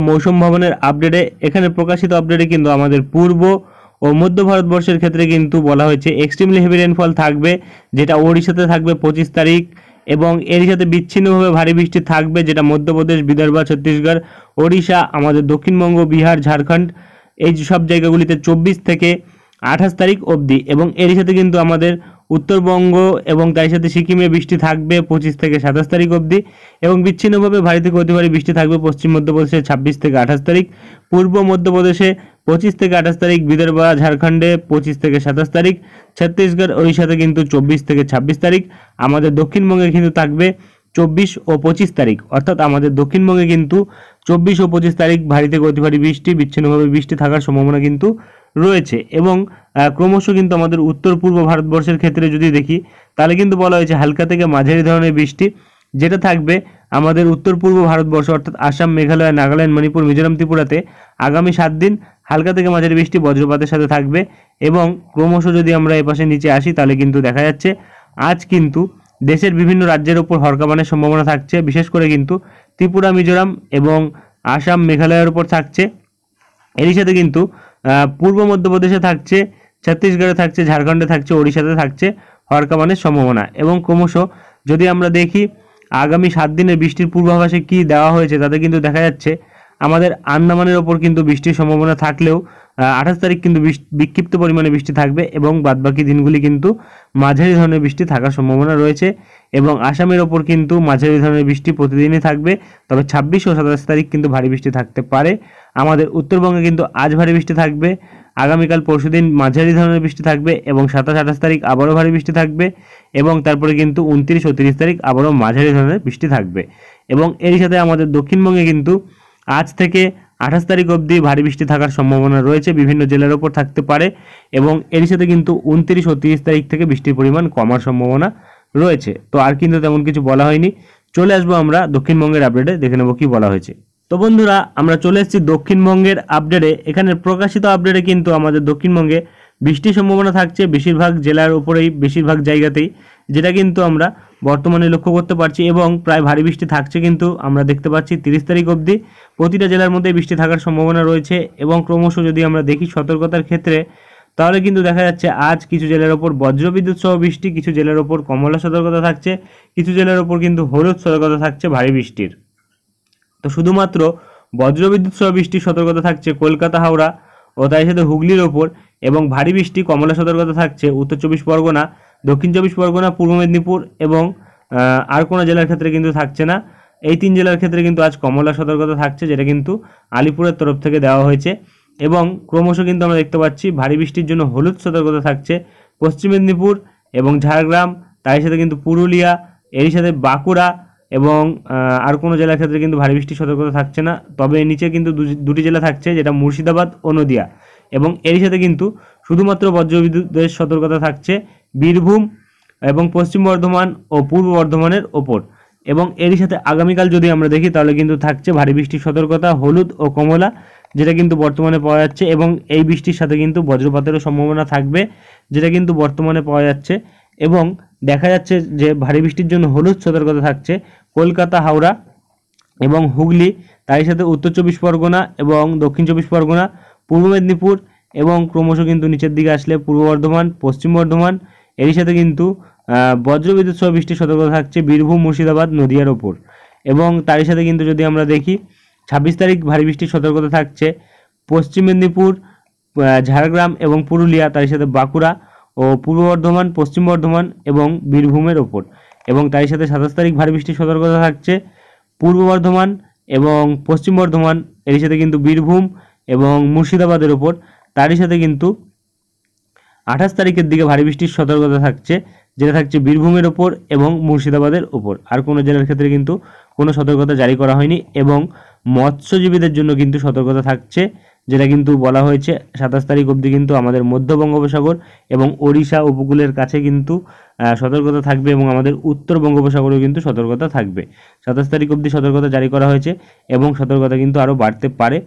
মৌসুম ভবনের আপডেটে এখানে প্রকাশিত আপডেটে কিন্তু আমাদের পূর্ব ও মধ্য ভারতবর্ষের ক্ষেত্রে কিন্তু বলা হয়েছে এক্সট্রিমলি হেভি রেনফল থাকবে, যেটা ওড়িশাতে থাকবে 25 তারিখ, এবং এরই সাথে বিচ্ছিন্নভাবে ভারী বৃষ্টি থাকবে, যেটা মধ্যপ্রদেশ, বিদর্ভ, ছত্তিশগড়, ওড়িশা, আমাদের দক্ষিণবঙ্গ, বিহার, ঝাড়খণ্ড, এই সব জায়গাগুলিতে 24 থেকে 28 তারিখ অবধি। এবং এরই সাথে কিন্তু আমাদের উত্তরবঙ্গ এবং তার সাথে সিকিমে বৃষ্টি থাকবে 25 থেকে 27 তারিখ অবধি, এবং বিচ্ছিন্নভাবে ভারী থেকে অতি ভারী বৃষ্টি থাকবে পশ্চিম মধ্যপ্রদেশে 26 থেকে 28 তারিখ, পূর্ব মধ্যপ্রদেশে 25 থেকে 28 তারিখ, বিদর্ভ, ঝাড়খণ্ডে 25 থেকে 27 তারিখ, ছত্তিশগড়, ওড়িশাতে কিন্তু 24 থেকে 26 তারিখ, আমাদের দক্ষিণবঙ্গে কিন্তু থাকবে 24 ও 25 তারিখ। অর্থাৎ আমাদের দক্ষিণবঙ্গে কিন্তু 24 ও 25 তারিখ ভারী থেকে অতি ভারী বৃষ্টি, বিচ্ছিন্নভাবে বৃষ্টি থাকার সম্ভাবনা কিন্তু রয়েছে। এবং ক্রমশ কিন্তু আমাদের উত্তর পূর্ব ভারতবর্ষের ক্ষেত্রে যদি দেখি, তাহলে কিন্তু বলা হয়েছে হালকা থেকে মাঝারি ধরনের বৃষ্টি, যেটা থাকবে আমাদের উত্তর পূর্ব ভারতবর্ষ অর্থাৎ আসাম, মেঘালয়, নাগাল্যান্ড, মণিপুর, মিজোরাম, ত্রিপুরাতে আগামী 7 দিন হালকা থেকে মাঝারি বৃষ্টি বজ্রপাতের সাথে থাকবে। এবং ক্রমশ যদি আমরা এপাশে নিচে আসি, তাহলে কিন্তু দেখা যাচ্ছে আজ কিন্তু দেশের বিভিন্ন রাজ্যের ওপর হরকাবানের সম্ভাবনা থাকছে, বিশেষ করে কিন্তু ত্রিপুরা, মিজোরাম এবং আসাম, মেঘালয়ের উপর থাকছে। এরই সাথে কিন্তু পূর্ব মধ্যপ্রদেশে থাকছে, ছত্তিশগড়ে থাকছে, ঝাড়খণ্ডে থাকছে, ওড়িশাতে থাকছে হরকাবানের সম্ভাবনা। এবং ক্রমশ যদি আমরা দেখি আগামী 7 দিনের বৃষ্টির পূর্বাভাসে কি দেওয়া হয়েছে, তাতে কিন্তু দেখা যাচ্ছে আমাদের আন্দামানের ওপর কিন্তু বৃষ্টির সম্ভাবনা থাকলেও 28 তারিখ কিন্তু বিক্ষিপ্ত পরিমাণে বৃষ্টি থাকবে, এবং বাদবাকি দিনগুলি কিন্তু মাঝারি ধরনের বৃষ্টি থাকার সম্ভাবনা রয়েছে। এবং আসামের ওপর কিন্তু মাঝারি ধরনের বৃষ্টি প্রতিদিনই থাকবে, তবে 26 ও 27 তারিখ কিন্তু ভারী বৃষ্টি থাকতে পারে। আমাদের উত্তরবঙ্গে কিন্তু আজ ভারী বৃষ্টি থাকবে, আগামীকাল পরশুদিন মাঝারি ধরনের বৃষ্টি থাকবে, এবং 27-28 তারিখ আবারও ভারী বৃষ্টি থাকবে, এবং তারপরে কিন্তু 29 ও 30 তারিখ আবারও মাঝারি ধরনের বৃষ্টি থাকবে। এবং এরই সাথে আমাদের দক্ষিণবঙ্গে কিন্তু আজ থেকে 28 তারিখ অবধি ভারী বৃষ্টি থাকার সম্ভাবনা রয়েছে, বিভিন্ন জেলার ওপর থাকতে পারে, এবং এরই সাথে কিন্তু 29 ও 30 তারিখ থেকে বৃষ্টির পরিমাণ কমার সম্ভাবনা রয়েছে। তো আর কিন্তু তেমন কিছু বলা হয়নি। চলে আসবো আমরা দক্ষিণবঙ্গের আপডেটে, দেখে নেবো কি বলা হয়েছে। তো বন্ধুরা, আমরা চলে এসেছি দক্ষিণবঙ্গের আপডেটে। এখানে প্রকাশিত আপডেটে কিন্তু আমাদের দক্ষিণবঙ্গে বৃষ্টির সম্ভাবনা থাকছে বেশিরভাগ জেলার উপরেই, বেশিরভাগ জায়গাতেই, যেটা কিন্তু আমরা বর্তমানে লক্ষ্য করতে পারছি। এবং প্রায় ভারী বৃষ্টি থাকছে কিন্তু আমরা দেখতে পাচ্ছি 30 তারিখ অবধি প্রতিটা জেলার মধ্যে বৃষ্টি থাকার সম্ভাবনা রয়েছে। এবং ক্রমশ যদি আমরা দেখি সতর্কতার ক্ষেত্রে, তাহলে কিন্তু দেখা যাচ্ছে আজ কিছু জেলার ওপর বজ্রবিদ্যুৎ সহ বৃষ্টি, কিছু জেলার ওপর কমলা সতর্কতা থাকছে, কিছু জেলার ওপর কিন্তু হলুদ সতর্কতা থাকছে ভারী বৃষ্টির। তো শুধুমাত্র বজ্রবিদ্যুৎ সহ বৃষ্টির সতর্কতা থাকছে কলকাতা, হাওড়া ও তার সাথে হুগলির ওপর, এবং ভারী বৃষ্টি কমলা সতর্কতা থাকছে উত্তর 24 পরগনা, দক্ষিণ 24 পরগনা, পূর্ব মেদিনীপুর, এবং আর কোনো জেলার ক্ষেত্রে কিন্তু থাকছে না। এই 3 জেলার ক্ষেত্রে কিন্তু আজ কমলা সতর্কতা থাকছে, যেটা কিন্তু আলিপুরের তরফ থেকে দেওয়া হয়েছে। এবং ক্রমশ কিন্তু আমরা দেখতে পাচ্ছি ভারী বৃষ্টির জন্য হলুদ সতর্কতা থাকছে পশ্চিম মেদিনীপুর এবং ঝাড়গ্রাম, তার সাথে কিন্তু পুরুলিয়া, এরই সাথে বাঁকুড়া, এবং আর কোনো জেলার ক্ষেত্রে কিন্তু ভারী বৃষ্টির সতর্কতা থাকছে না। তবে নিচে কিন্তু দুটি জেলা থাকছে, যেটা মুর্শিদাবাদ ও নদিয়া। এবং এরই সাথে কিন্তু শুধুমাত্র বজ্রবিদ্যুতের সতর্কতা থাকছে বীরভূম এবং পশ্চিম বর্ধমান ও পূর্ব বর্ধমানের ওপর। এবং এরই সাথে আগামীকাল যদি আমরা দেখি, তাহলে কিন্তু থাকছে ভারী বৃষ্টির সতর্কতা হলুদ ও কমলা, যেটা কিন্তু বর্তমানে পাওয়া যাচ্ছে। এবং এই বৃষ্টির সাথে কিন্তু বজ্রপাতেরও সম্ভাবনা থাকবে, যেটা কিন্তু বর্তমানে পাওয়া যাচ্ছে। এবং দেখা যাচ্ছে যে ভারী বৃষ্টির জন্য হলুদ সতর্কতা থাকছে কলকাতা, হাওড়া এবং হুগলি, তার সাথে উত্তর 24 পরগনা এবং দক্ষিণ 24 পরগনা, পূর্ব মেদিনীপুর, এবং ক্রমশ কিন্তু নিচের দিকে আসলে পূর্ব বর্ধমান, পশ্চিম বর্ধমান, এরই সাথে কিন্তু বজ্রবিদ্যুৎ সহ বৃষ্টির সতর্কতা থাকছে বীরভূম, মুর্শিদাবাদ, নদিয়ার ওপর। এবং তারই সাথে কিন্তু যদি আমরা দেখি 26 তারিখ ভারী বৃষ্টির সতর্কতা থাকছে পশ্চিম মেদিনীপুর, ঝাড়গ্রাম এবং পুরুলিয়া, তার সাথে বাঁকুড়া ও পূর্ব বর্ধমান, পশ্চিম বর্ধমান এবং বীরভূমের ওপর। এবং তার সাথে 27 তারিখ ভারী বৃষ্টির সতর্কতা থাকছে পূর্ব বর্ধমান এবং পশ্চিম বর্ধমান, এর সাথে কিন্তু বীরভূম এবং মুর্শিদাবাদের ওপর। তারই সাথে কিন্তু 28 তারিখের দিকে ভারী বৃষ্টির সতর্কতা থাকছে, যেটা থাকছে বীরভূমের ওপর এবং মুর্শিদাবাদের ওপর। আর কোনো জেলার ক্ষেত্রে কিন্তু কোনো সতর্কতা জারি করা হয়নি। এবং মৎস্যজীবীদের জন্য কিন্তু সতর্কতা থাকছে, যেটা কিন্তু বলা হয়েছে 27 তারিখ অবধি কিন্তু আমাদের মধ্য বঙ্গোপসাগর এবং ওড়িশা উপকূলের কাছে কিন্তু সতর্কতা থাকবে, এবং আমাদের উত্তর বঙ্গোপসাগরেও কিন্তু সতর্কতা থাকবে। 27 তারিখ অবধি সতর্কতা জারি করা হয়েছে, এবং সতর্কতা কিন্তু আরও বাড়তে পারে।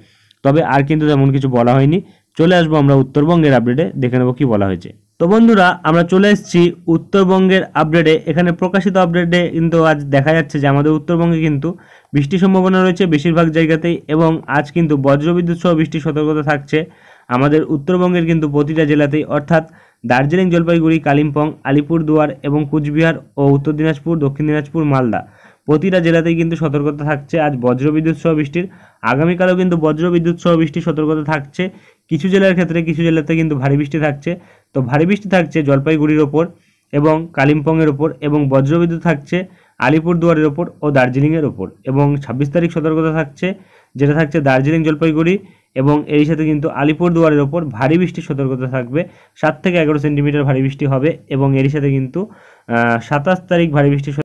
তবে আর কিন্তু তেমন কিছু বলা হয়নি। চলে আসবো আমরা উত্তরবঙ্গের আপডেটে, দেখে নেবো কি বলা হয়েছে। তো বন্ধুরা, আমরা চলে এসেছি উত্তরবঙ্গের আপডেটে। এখানে প্রকাশিত আপডেটে কিন্তু আজ দেখা যাচ্ছে যে আমাদের উত্তরবঙ্গে কিন্তু বৃষ্টির সম্ভাবনা রয়েছে বেশিরভাগ জায়গাতেই, এবং আজ কিন্তু বজ্রবিদ্যুৎ সহ বৃষ্টির সতর্কতা থাকছে আমাদের উত্তরবঙ্গের কিন্তু প্রতিটা জেলাতেই, অর্থাৎ দার্জিলিং, জলপাইগুড়ি, কালিম্পং, আলিপুরদুয়ার এবং কুচবিহার ও উত্তর দিনাজপুর, দক্ষিণ দিনাজপুর, মালদা প্রতিটা জেলাতেই কিন্তু সতর্কতা থাকছে আজ বজ্রবিদ্যুৎ সহ বৃষ্টির। আগামীকালও কিন্তু বজ্রবিদ্যুৎ সহ বৃষ্টির সতর্কতা থাকছে কিছু জেলার ক্ষেত্রে, কিছু জেলাতে কিন্তু ভারী বৃষ্টি থাকছে। তো ভারী বৃষ্টি থাকছে জলপাইগুড়ির ওপর এবং কালিম্পংয়ের ওপর, এবং বজ্রবিদ্যুৎ থাকছে আলিপুরদুয়ারের ওপর ও দার্জিলিংয়ের ওপর। এবং 26 তারিখ সতর্কতা থাকছে, যেটা থাকছে দার্জিলিং, জলপাইগুড়ি এবং এর সাথে কিন্তু আলিপুরদুয়ারের ওপর ভারী বৃষ্টির সতর্কতা থাকবে। 7 থেকে 11 সেন্টিমিটার ভারী বৃষ্টি হবে, এবং এর সাথে কিন্তু 27 তারিখ ভারী বৃষ্টির